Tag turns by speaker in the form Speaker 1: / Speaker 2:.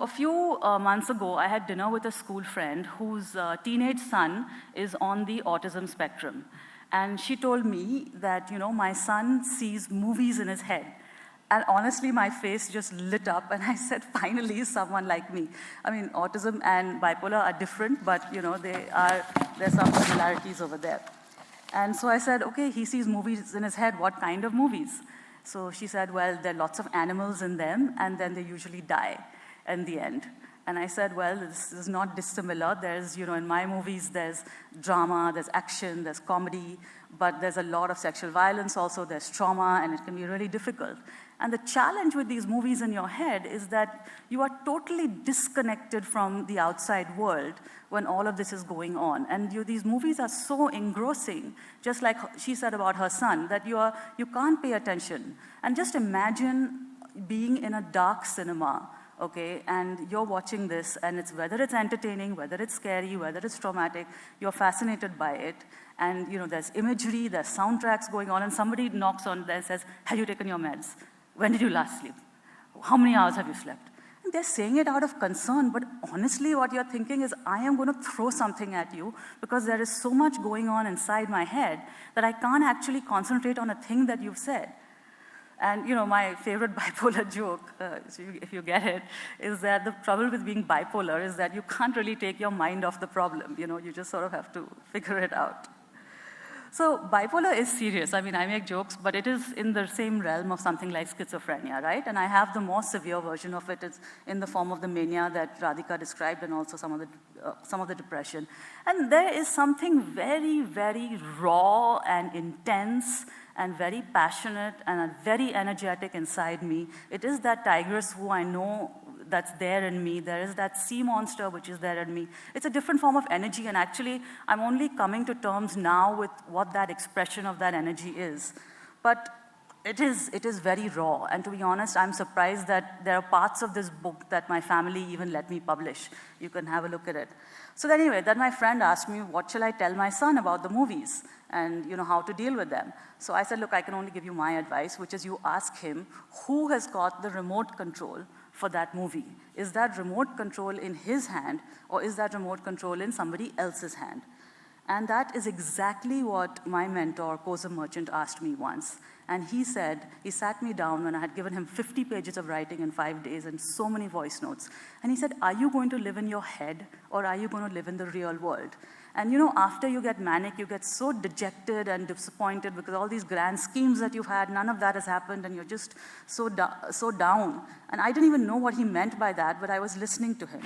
Speaker 1: a few months ago, I had dinner with a school friend whose teenage son is on the autism spectrum. And she told me that, my son sees movies in his head. And honestly, my face just lit up, and I said, finally, someone like me. I mean, autism and bipolar are different, but there's some similarities over there. And so I said, okay, he sees movies in his head. What kind of movies? So she said, well, there are lots of animals in them, and then they usually die in the end. And I said, well, this is not dissimilar. There's, in my movies, there's drama, there's action, there's comedy, but there's a lot of sexual violence also, there's trauma, and it can be really difficult. And the challenge with these movies in your head is that you are totally disconnected from the outside world when all of this is going on. And these movies are so engrossing, just like she said about her son, that you can't pay attention. And just imagine being in a dark cinema, okay, and you're watching this, and whether it's entertaining, whether it's scary, whether it's traumatic, you're fascinated by it. And there's imagery, there's soundtracks going on, and somebody knocks on there and says, have you taken your meds? When did you last sleep? How many hours have you slept? And they're saying it out of concern, but honestly what you're thinking is, I am going to throw something at you because there is so much going on inside my head that I can't actually concentrate on a thing that you've said. And my favorite bipolar joke, if you get it, is that the trouble with being bipolar is that you can't really take your mind off the problem. You just sort of have to figure it out. So bipolar is serious. I mean, I make jokes, but it is in the same realm of something like schizophrenia, right? And I have the more severe version of it. It's in the form of the mania that Radhika described, and also some of the depression. And there is something very, very raw and intense and very passionate and very energetic inside me. It is that tigress who I know that's there in me. There is that sea monster which is there in me. It's a different form of energy, and actually I'm only coming to terms now with what that expression of that energy is. But it is very raw, and to be honest, I'm surprised that there are parts of this book that my family even let me publish. You can have a look at it. So anyway, then my friend asked me, what shall I tell my son about the movies and how to deal with them? So I said, look, I can only give you my advice, which is you ask him who has got the remote control for that movie. Is that remote control in his hand, or is that remote control in somebody else's hand? And that is exactly what my mentor, Koza Merchant, asked me once. And he said, he sat me down when I had given him 50 pages of writing in 5 days and so many voice notes. And he said, are you going to live in your head, or are you going to live in the real world? And after you get manic, you get so dejected and disappointed because all these grand schemes that you've had, none of that has happened, and you're just so down. And I didn't even know what he meant by that, but I was listening to him.